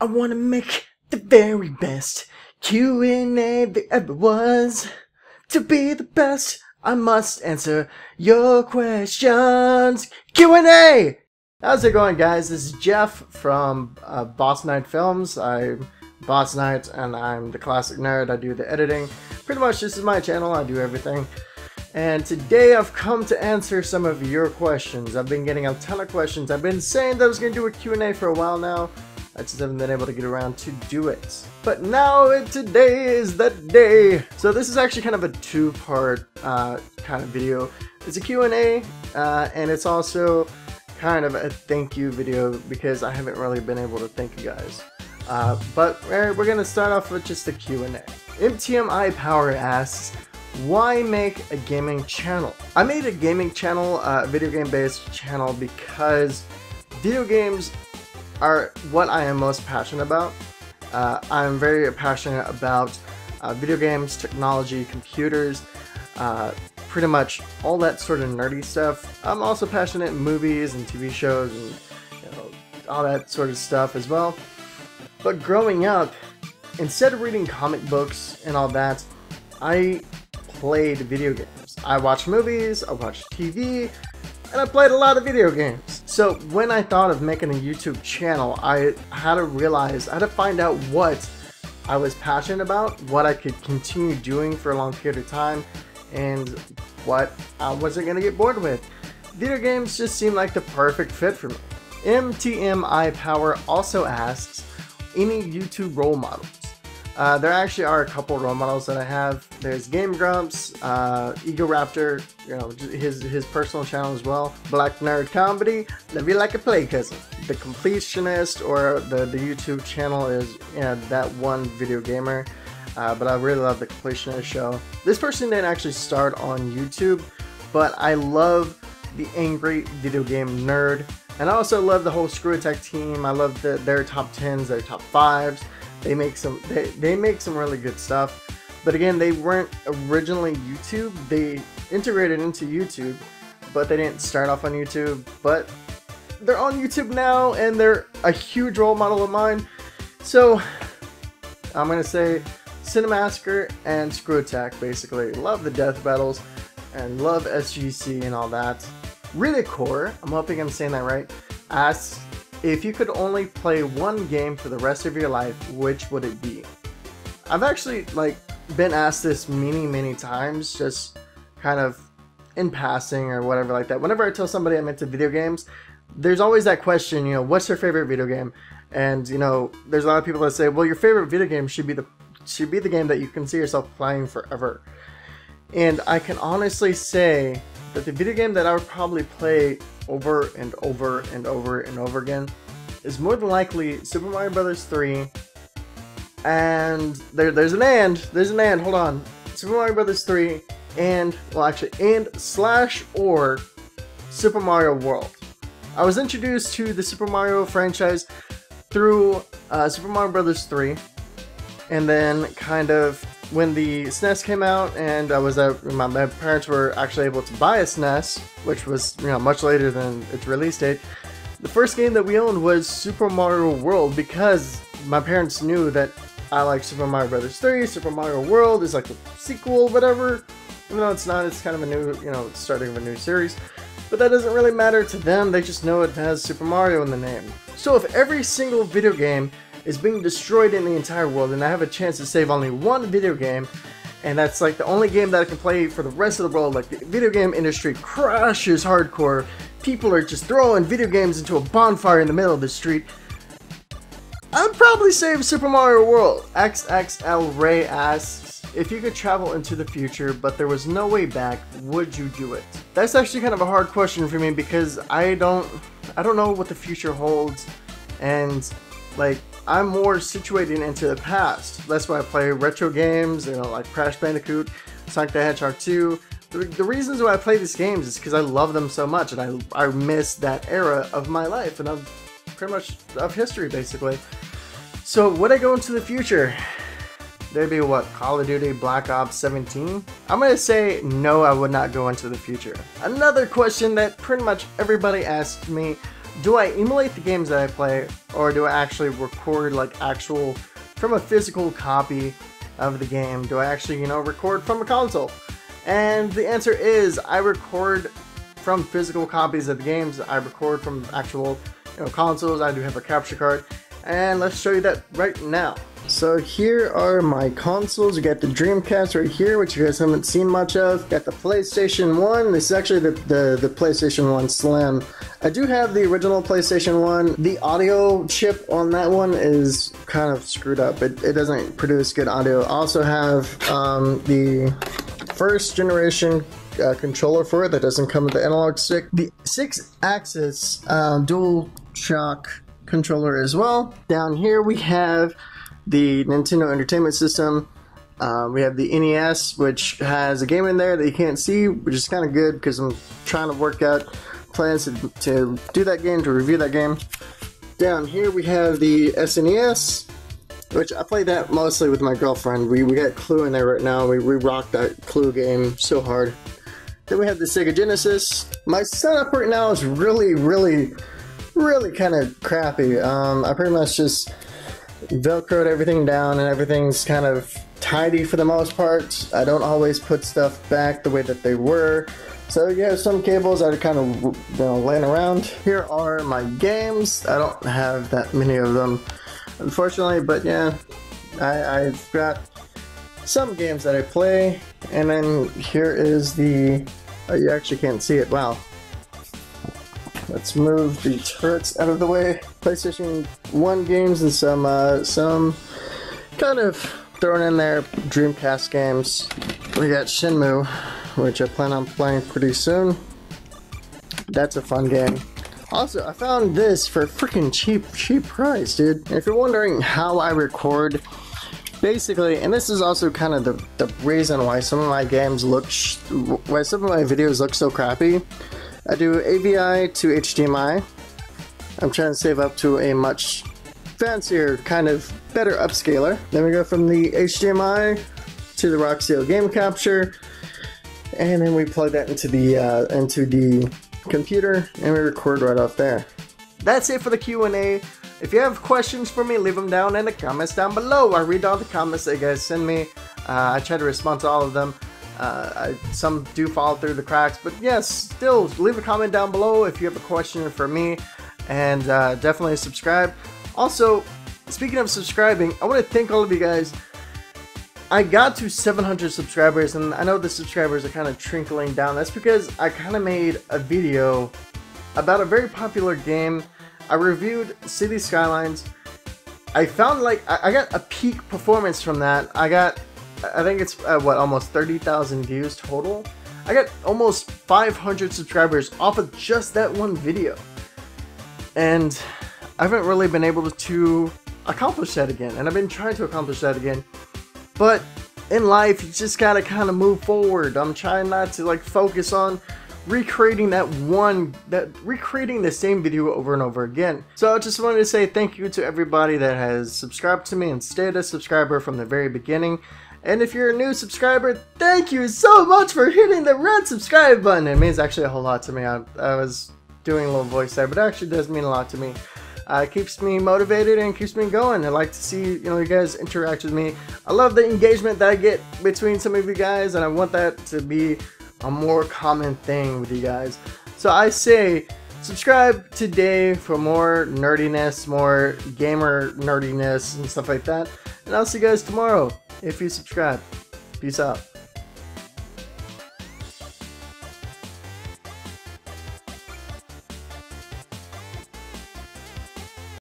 I wanna make the very best Q&A there ever was. To be the best, I must answer your questions. Q&A! How's it going, guys? This is Jeff from BossKnight Films. I'm BossKnight and I'm the classic nerd. I do the editing. Pretty much this is my channel. I do everything. And today I've come to answer some of your questions. I've been getting a ton of questions. I've been saying that I was going to do a Q&A for a while now. I just haven't been able to get around to do it. But now, today is the day! So this is actually kind of a two-part kind of video. It's a Q&A, and it's also kind of a thank you video because I haven't really been able to thank you guys. But we're going to start off with just the Q&A. MTMI Power asks, why make a gaming channel? I made a gaming channel, a video game based channel, because video games are what I am most passionate about. I'm very passionate about video games, technology, computers, pretty much all that sort of nerdy stuff. I'm also passionate in movies and TV shows and all that sort of stuff as well. But growing up, instead of reading comic books and all that, I played video games. I watched movies, I watched TV, and I played a lot of video games. So when I thought of making a YouTube channel, I had to realize, I had to find out what I was passionate about, what I could continue doing for a long period of time, and what I wasn't going to get bored with. Video games just seemed like the perfect fit for me. MTMI Power also asks, any YouTube role models? There actually are a couple role models that I have. There's Game Grumps, Ego Raptor, his personal channel as well. Black Nerd Comedy, Love You Like a Play Cousin. The Completionist, or the YouTube channel is that one video gamer. But I really love the Completionist show. This person didn't actually start on YouTube, but I love the angry video game nerd. And I also love the whole Screw Attack team. I love their top 10s, their top 5s. They make some really good stuff. But again, they weren't originally YouTube. They integrated into YouTube, but they didn't start off on YouTube. But they're on YouTube now, and they're a huge role model of mine. So I'm gonna say Cinemassacre and Screw Attack, basically. Love the death battles and love SGC and all that. Really Core, I'm hoping I'm saying that right, asks, if you could only play one game for the rest of your life, which would it be? I've actually been asked this many times, just kind of in passing or whatever like that. Whenever I tell somebody I'm into video games, there's always that question, what's your favorite video game? And there's a lot of people that say, well, your favorite video game should be the game that you can see yourself playing forever. And I can honestly say that the video game that I would probably play over and over and over and over again is more than likely Super Mario Bros. 3, and there's an and, hold on, Super Mario Bros. 3 and, well actually, and / or Super Mario World. I was introduced to the Super Mario franchise through Super Mario Bros. 3, and then kind of when the SNES came out, and I was my parents were actually able to buy a SNES, which was much later than its release date. The first game that we owned was Super Mario World, because my parents knew that I like Super Mario Bros. 3. Super Mario World is like a sequel, whatever. Even though it's not, it's kind of a new, starting of a new series. But that doesn't really matter to them. They just know it has Super Mario in the name. So if every single video game is being destroyed in the entire world, and I have a chance to save only one video game, and that's like the only game that I can play for the rest of the world, like the video game industry crashes hardcore, people are just throwing video games into a bonfire in the middle of the street, I'd probably save Super Mario World. XXL Ray asks, if you could travel into the future but there was no way back, would you do it? That's actually kind of a hard question for me, because I don't know what the future holds, and I'm more situated into the past. That's why I play retro games, like Crash Bandicoot, Sonic the Hedgehog 2. The reasons why I play these games is because I love them so much, and I miss that era of my life, and of pretty much of history, basically. So would I go into the future? There'd be what, Call of Duty Black Ops 17? I'm gonna say no, I would not go into the future. Another question that pretty much everybody asks me, do I emulate the games that I play, or do I actually record like actual from a physical copy of the game? Do I actually, you know, record from a console? And the answer is I record from physical copies of the games. I record from actual, you know, consoles. I do have a capture card, and let's show you that right now. So here are my consoles. You got the Dreamcast right here, which you guys haven't seen much of. Got the PlayStation 1. This is actually the PlayStation 1 Slim. I do have the original PlayStation 1. The audio chip on that one is kind of screwed up. It doesn't produce good audio. I also have the first generation controller for it that doesn't come with the analog stick. The 6-axis dual shock controller as well. Down here we have the Nintendo Entertainment System. We have the NES, which has a game in there that you can't see, which is kind of good because I'm trying to work out plans to do that game, to review that game. Down here we have the SNES, which I play that mostly with my girlfriend. We got Clue in there right now. We rocked that Clue game so hard. Then we have the Sega Genesis. My setup right now is really kind of crappy. I pretty much just velcroed everything down and everything's kind of tidy for the most part. I don't always put stuff back the way that they were. So you have some cables that are kind of, you know, laying around. Here are my games. I don't have that many of them, unfortunately, but yeah, I've got some games that I play. And then here is the, oh, you actually can't see it, wow. Let's move the turrets out of the way. PlayStation 1 games and some kind of thrown in there Dreamcast games. We got Shenmue, which I plan on playing pretty soon. That's a fun game. Also, I found this for a freaking cheap price, dude. If you're wondering how I record, basically, and this is also kind of the reason why some of my games look, why some of my videos look so crappy. I do AVI to HDMI. I'm trying to save up to a much fancier, kind of better upscaler. Then we go from the HDMI to the Roxio game capture, and then we plug that into the computer, and we record right off there. That's it for the Q&A. If you have questions for me, leave them down in the comments down below. I read all the comments that you guys send me. I try to respond to all of them. Some do fall through the cracks, but yes, still leave a comment down below if you have a question for me, and definitely subscribe. Also, speaking of subscribing, I want to thank all of you guys. I got to 700 subscribers, and I know the subscribers are kind of trickling down. That's because I kind of made a video about a very popular game. I reviewed City Skylines. I found like I got a peak performance from that. I think it's what, almost 30,000 views total. I got almost 500 subscribers off of just that one video, and I haven't really been able to accomplish that again, and I've been trying to accomplish that again. But in life, you just gotta kind of move forward. I'm trying not to like focus on recreating recreating the same video over and over again. So I just wanted to say thank you to everybody that has subscribed to me and stayed a subscriber from the very beginning. And if you're a new subscriber, thank you so much for hitting the red subscribe button. It means actually a whole lot to me. I was doing a little voice there, but it actually does mean a lot to me. It keeps me motivated and keeps me going. I like to see, you know, you guys interact with me. I love the engagement that I get between some of you guys, and I want that to be a more common thing with you guys. So I say subscribe today for more nerdiness, more gamer nerdiness and stuff like that. And I'll see you guys tomorrow if you subscribe. Peace out.